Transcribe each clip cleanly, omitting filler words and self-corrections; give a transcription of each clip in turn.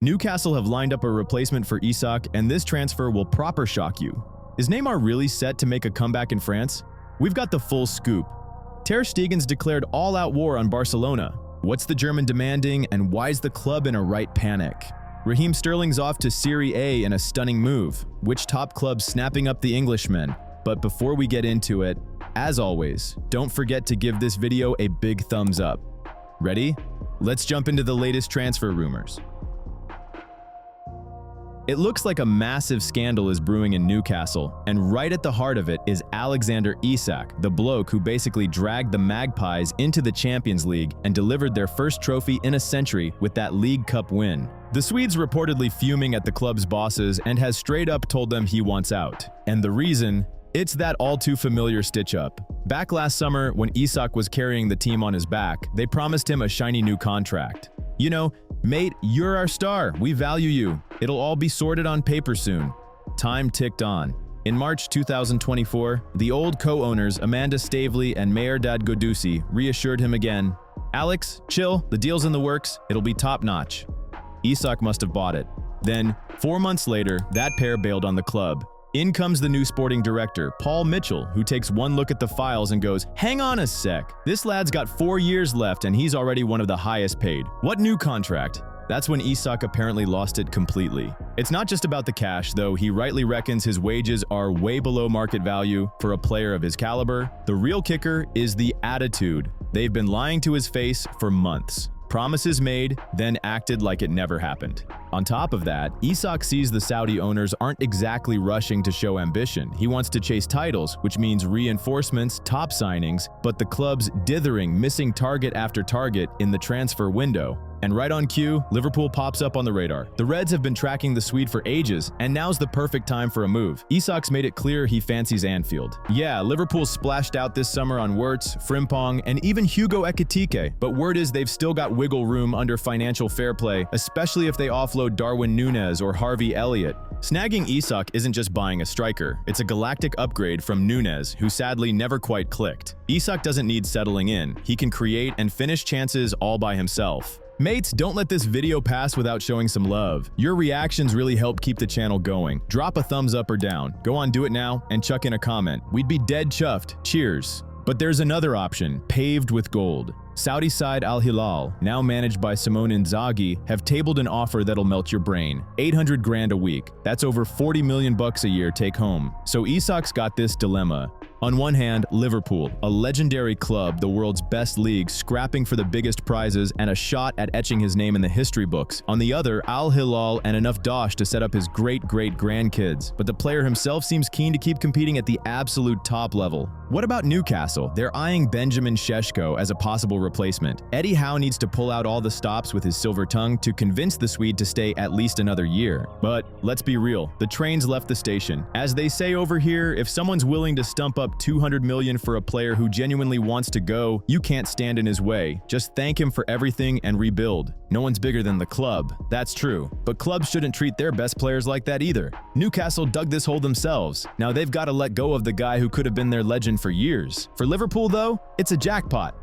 Newcastle have lined up a replacement for Isak, and this transfer will proper shock you. Is Neymar really set to make a comeback in France? We've got the full scoop. Ter Stegen's declared all-out war on Barcelona. What's the German demanding, and why's the club in a right panic? Raheem Sterling's off to Serie A in a stunning move. Which top club's snapping up the Englishman? But before we get into it, as always, don't forget to give this video a big thumbs up. Ready? Let's jump into the latest transfer rumors. It looks like a massive scandal is brewing in Newcastle, and right at the heart of it is Alexander Isak, the bloke who basically dragged the Magpies into the Champions League and delivered their first trophy in a century with that League Cup win. The Swede's reportedly fuming at the club's bosses and has straight up told them he wants out. And the reason? It's that all-too-familiar stitch-up. Back last summer, when Isak was carrying the team on his back, they promised him a shiny new contract. You know, mate, you're our star, we value you. It'll all be sorted on paper soon. Time ticked on. In March 2024, the old co-owners Amanda Stavely and Mehrdad Godusi reassured him again, "Alex, chill, the deal's in the works, it'll be top-notch." Isak must have bought it. Then, 4 months later, that pair bailed on the club. In comes the new sporting director, Paul Mitchell, who takes one look at the files and goes, "Hang on a sec, this lad's got 4 years left and he's already one of the highest paid. What new contract?" That's when Isak apparently lost it completely. It's not just about the cash, though he rightly reckons his wages are way below market value for a player of his caliber. The real kicker is the attitude. They've been lying to his face for months. Promises made, then acted like it never happened. On top of that, Isak sees the Saudi owners aren't exactly rushing to show ambition. He wants to chase titles, which means reinforcements, top signings, but the club's dithering, missing target after target in the transfer window. And right on cue, Liverpool pops up on the radar. The Reds have been tracking the Swede for ages, and now's the perfect time for a move. Isak's made it clear he fancies Anfield. Yeah, Liverpool splashed out this summer on Wirtz, Frimpong, and even Hugo Ekitike, but word is they've still got wiggle room under financial fair play, especially if they offload Darwin Núñez or Harvey Elliott. Snagging Isak isn't just buying a striker, it's a galactic upgrade from Núñez, who sadly never quite clicked. Isak doesn't need settling in, he can create and finish chances all by himself. Mates, don't let this video pass without showing some love. Your reactions really help keep the channel going. Drop a thumbs up or down. Go on, do it now, and chuck in a comment. We'd be dead chuffed. Cheers. But there's another option, paved with gold. Saudi side Al Hilal, now managed by Simone Inzaghi, have tabled an offer that'll melt your brain. 800 grand a week. That's over 40 million bucks a year take home. So Isak's got this dilemma. On one hand, Liverpool, a legendary club, the world's best league, scrapping for the biggest prizes and a shot at etching his name in the history books. On the other, Al Hilal and enough dosh to set up his great-great-grandkids. But the player himself seems keen to keep competing at the absolute top level. What about Newcastle? They're eyeing Benjamin Šeško as a possible replacement. Eddie Howe needs to pull out all the stops with his silver tongue to convince the Swede to stay at least another year. But let's be real, the train's left the station. As they say over here, if someone's willing to stump up 200 million for a player who genuinely wants to go, you can't stand in his way. Just thank him for everything and rebuild. No one's bigger than the club. That's true. But clubs shouldn't treat their best players like that either. Newcastle dug this hole themselves. Now they've got to let go of the guy who could have been their legend for years. For Liverpool, though, it's a jackpot.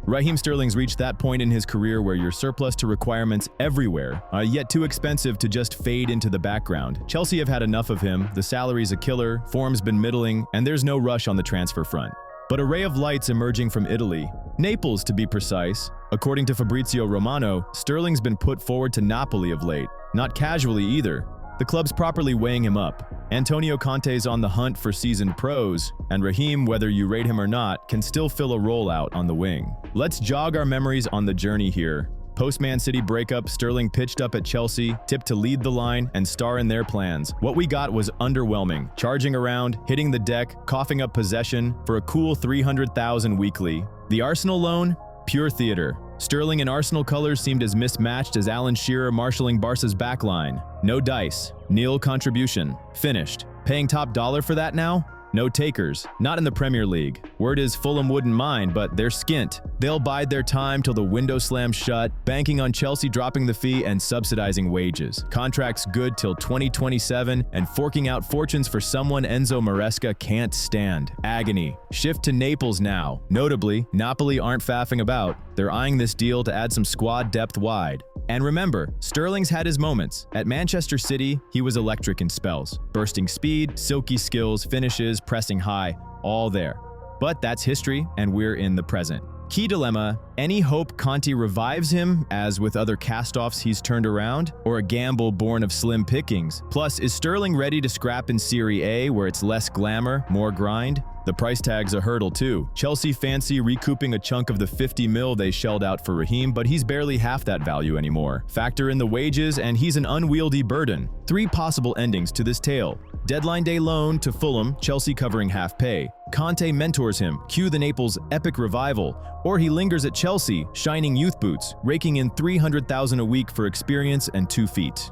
Raheem Sterling's reached that point in his career where you're surplus to requirements everywhere, yet too expensive to just fade into the background. Chelsea have had enough of him, the salary's a killer, form's been middling, and there's no rush on the transfer front. But a ray of light's emerging from Italy. Naples, to be precise. According to Fabrizio Romano, Sterling's been put forward to Napoli of late. Not casually either. The club's properly weighing him up. Antonio Conte's on the hunt for seasoned pros, and Raheem, whether you rate him or not, can still fill a role out on the wing. Let's jog our memories on the journey here. Post-Man City breakup, Sterling pitched up at Chelsea, tipped to lead the line and star in their plans. What we got was underwhelming, charging around, hitting the deck, coughing up possession for a cool 300,000 weekly. The Arsenal loan? Pure theater. Sterling in Arsenal colors seemed as mismatched as Alan Shearer marshalling Barca's backline. No dice. Nil contribution. Finished. Paying top dollar for that now? No takers. Not in the Premier League. Word is Fulham wouldn't mind, but they're skint. They'll bide their time till the window slams shut, banking on Chelsea dropping the fee and subsidizing wages. Contracts good till 2027 and forking out fortunes for someone Enzo Maresca can't stand. Agony. Shift to Naples now. Notably, Napoli aren't faffing about. They're eyeing this deal to add some squad depth wide. And remember, Sterling's had his moments. At Manchester City, he was electric in spells. Bursting speed, silky skills, finishes, pressing high, all there. But that's history, and we're in the present. Key dilemma, any hope Conte revives him, as with other cast-offs he's turned around, or a gamble born of slim pickings? Plus, is Sterling ready to scrap in Serie A where it's less glamour, more grind? The price tag's a hurdle too. Chelsea fancy recouping a chunk of the 50 mil they shelled out for Raheem, but he's barely half that value anymore. Factor in the wages and he's an unwieldy burden. 3 possible endings to this tale. Deadline day loan to Fulham, Chelsea covering half pay. Conte mentors him, cue the Naples epic revival. Or he lingers at Chelsea, shining youth boots, raking in $300,000 a week for experience and 2 feet.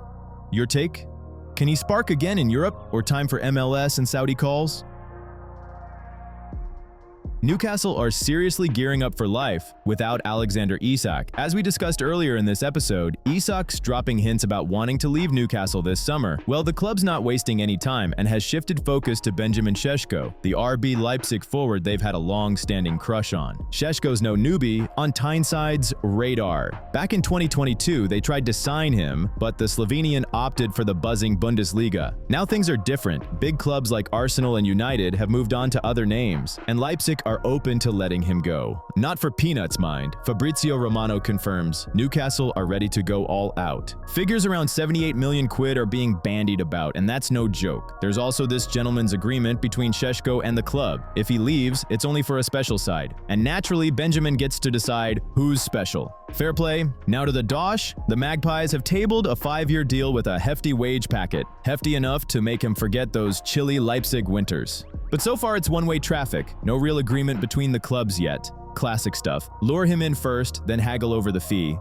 Your take? Can he spark again in Europe, or time for MLS and Saudi calls? Newcastle are seriously gearing up for life without Alexander Isak. As we discussed earlier in this episode, Isak's dropping hints about wanting to leave Newcastle this summer. Well, the club's not wasting any time and has shifted focus to Benjamin Šeško, the RB Leipzig forward they've had a long-standing crush on. Šeško's no newbie on Tyneside's radar. Back in 2022, they tried to sign him, but the Slovenian opted for the buzzing Bundesliga. Now things are different. Big clubs like Arsenal and United have moved on to other names, and Leipzig are open to letting him go. Not for peanuts, mind. Fabrizio Romano confirms Newcastle are ready to go all out. Figures around 78 million quid are being bandied about, and that's no joke. There's also this gentleman's agreement between Šeško and the club. If he leaves, it's only for a special side. And naturally, Benjamin gets to decide who's special. Fair play. Now to the dosh, the Magpies have tabled a 5-year deal with a hefty wage packet. Hefty enough to make him forget those chilly Leipzig winters. But so far it's one-way traffic, no real agreement between the clubs yet. Classic stuff. Lure him in first, then haggle over the fee.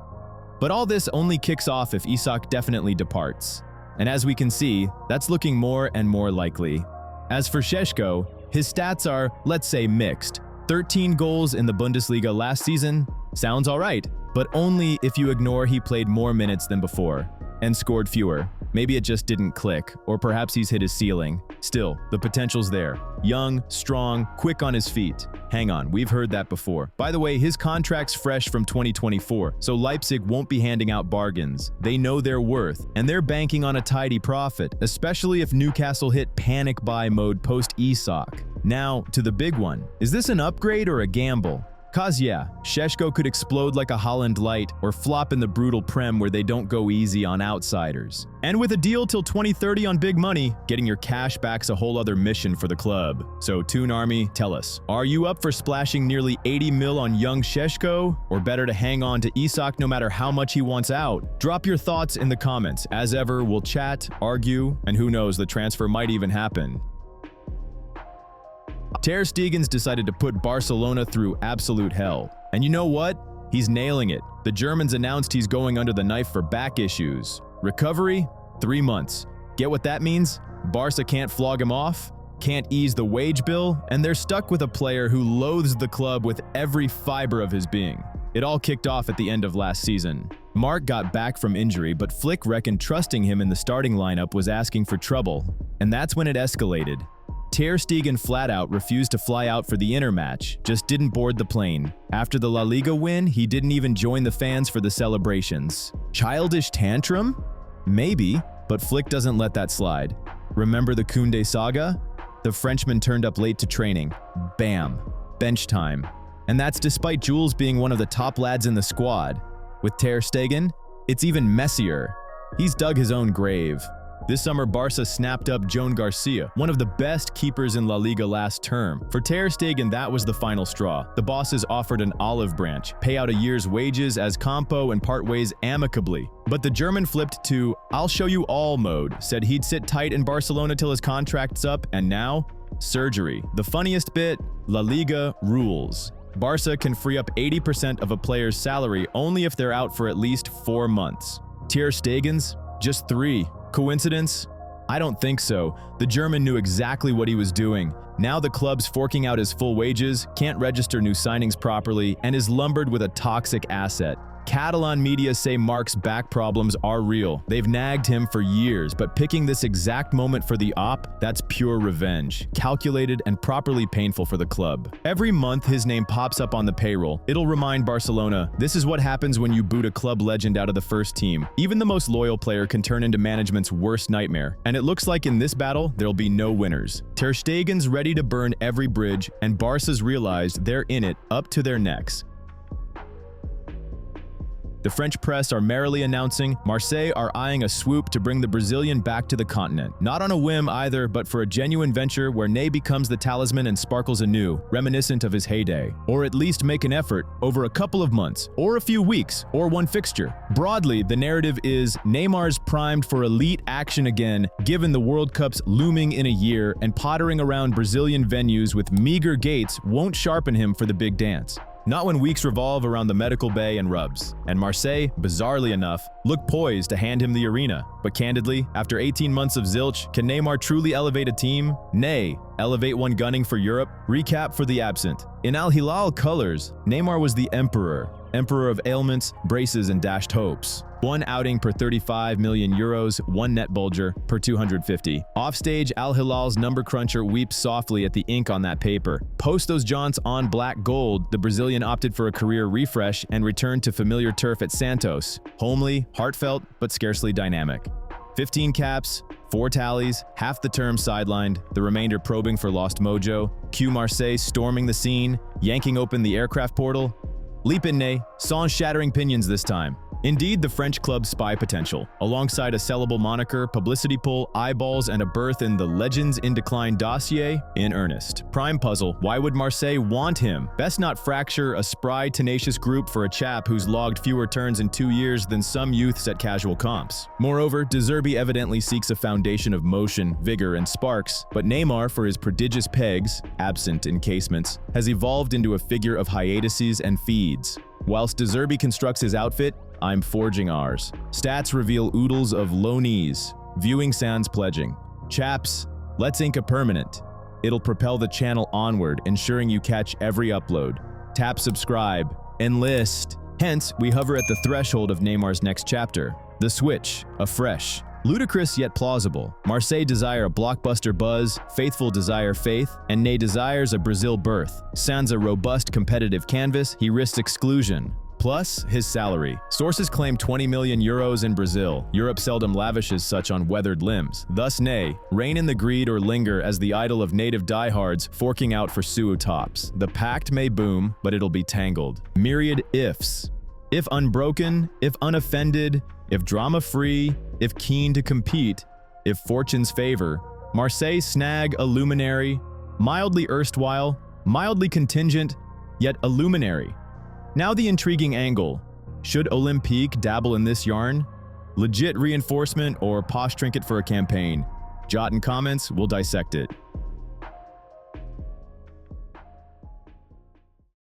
But all this only kicks off if Isak definitely departs. And as we can see, that's looking more and more likely. As for Šeško, his stats are, let's say, mixed. 13 goals in the Bundesliga last season? Sounds alright, but only if you ignore he played more minutes than before and scored fewer. Maybe it just didn't click, or perhaps he's hit his ceiling. Still, the potential's there. Young, strong, quick on his feet. Hang on, we've heard that before. By the way, his contract's fresh from 2024, so Leipzig won't be handing out bargains. They know their worth, and they're banking on a tidy profit, especially if Newcastle hit panic buy mode post-Isak. Now, to the big one. Is this an upgrade or a gamble? Cause yeah, Šeško could explode like a Holland Light or flop in the brutal Prem where they don't go easy on outsiders. And with a deal till 2030 on big money, getting your cash back's a whole other mission for the club. So Toon Army, tell us, are you up for splashing nearly 80 mil on young Šeško? Or better to hang on to Isak no matter how much he wants out? Drop your thoughts in the comments. As ever, we'll chat, argue, and who knows, the transfer might even happen. Ter Stegen's decided to put Barcelona through absolute hell. And you know what? He's nailing it. The Germans announced he's going under the knife for back issues. Recovery? 3 months. Get what that means? Barca can't flog him off, can't ease the wage bill, and they're stuck with a player who loathes the club with every fiber of his being. It all kicked off at the end of last season. Mark got back from injury, but Flick reckoned trusting him in the starting lineup was asking for trouble. And that's when it escalated. Ter Stegen flat out refused to fly out for the inter match, just didn't board the plane. After the La Liga win, he didn't even join the fans for the celebrations. Childish tantrum? Maybe, but Flick doesn't let that slide. Remember the Koundé saga? The Frenchman turned up late to training. Bam. Bench time. And that's despite Jules being one of the top lads in the squad. With Ter Stegen, it's even messier. He's dug his own grave. This summer, Barca snapped up Joan Garcia, one of the best keepers in La Liga last term. For Ter Stegen, that was the final straw. The bosses offered an olive branch, pay out a year's wages as compo and part ways amicably. But the German flipped to "I'll show you all" mode, said he'd sit tight in Barcelona till his contract's up, and now, surgery. The funniest bit, La Liga rules. Barca can free up 80% of a player's salary only if they're out for at least 4 months. Ter Stegen's? Just 3. Coincidence? I don't think so. The German knew exactly what he was doing. Now the club's forking out his full wages, can't register new signings properly, and is lumbered with a toxic asset. Catalan media say Marc's back problems are real. They've nagged him for years, but picking this exact moment for the op, that's pure revenge. Calculated and properly painful for the club. Every month his name pops up on the payroll. It'll remind Barcelona, this is what happens when you boot a club legend out of the first team. Even the most loyal player can turn into management's worst nightmare. And it looks like in this battle, there'll be no winners. Ter Stegen's ready to burn every bridge, and Barca's realized they're in it up to their necks. The French press are merrily announcing Marseille are eyeing a swoop to bring the Brazilian back to the continent. Not on a whim either, but for a genuine venture where Ney becomes the talisman and sparkles anew, reminiscent of his heyday. Or at least make an effort over a couple of months, or a few weeks, or one fixture. Broadly, the narrative is Neymar's primed for elite action again, given the World Cup's looming in a year, and pottering around Brazilian venues with meager gaits won't sharpen him for the big dance. Not when weeks revolve around the medical bay and rubs. And Marseille, bizarrely enough, look poised to hand him the arena. But candidly, after 18 months of zilch, can Neymar truly elevate a team? Nay, elevate one gunning for Europe? Recap for the absent. In Al Hilal colors, Neymar was the emperor of ailments, braces, and dashed hopes. One outing per 35 million euros, one net bulger per 250. Offstage, Al Hilal's number cruncher weeps softly at the ink on that paper. Post those jaunts on black gold, the Brazilian opted for a career refresh and returned to familiar turf at Santos. Homely, heartfelt, but scarcely dynamic. 15 caps, 4 tallies, half the term sidelined, the remainder probing for lost mojo. Cue Marseille storming the scene, yanking open the aircraft portal. Leap in, Ney, sans shattering pinions this time. Indeed, the French club's spy potential, alongside a sellable moniker, publicity pull, eyeballs, and a berth in the Legends in Decline dossier, in earnest. Prime puzzle, why would Marseille want him? Best not fracture a spry, tenacious group for a chap who's logged fewer turns in 2 years than some youths at casual comps. Moreover, De Zerbi evidently seeks a foundation of motion, vigor, and sparks, but Neymar, for his prodigious pegs, absent encasements, has evolved into a figure of hiatuses and feeds. Whilst De Zerbi constructs his outfit, I'm forging ours. Stats reveal oodles of low knees. Viewing sans pledging. Chaps, let's ink a permanent. It'll propel the channel onward, ensuring you catch every upload. Tap subscribe. Enlist. Hence, we hover at the threshold of Neymar's next chapter. The switch, afresh. Ludicrous yet plausible. Marseille desire a blockbuster buzz, Faithful desire faith, and Ney desires a Brazil birth. Sans a robust competitive canvas, he risks exclusion. Plus, his salary. Sources claim 20 million euros in Brazil. Europe seldom lavishes such on weathered limbs. Thus Ney, reign in the greed or linger as the idol of native diehards forking out for suo tops. The pact may boom, but it'll be tangled. Myriad ifs. If unbroken, if unoffended, if drama-free, if keen to compete, if fortune's favor, Marseille snag a luminary, mildly erstwhile, mildly contingent, yet a luminary. Now the intriguing angle. Should Olympique dabble in this yarn? Legit reinforcement or posh trinket for a campaign? Jot in comments, we'll dissect it.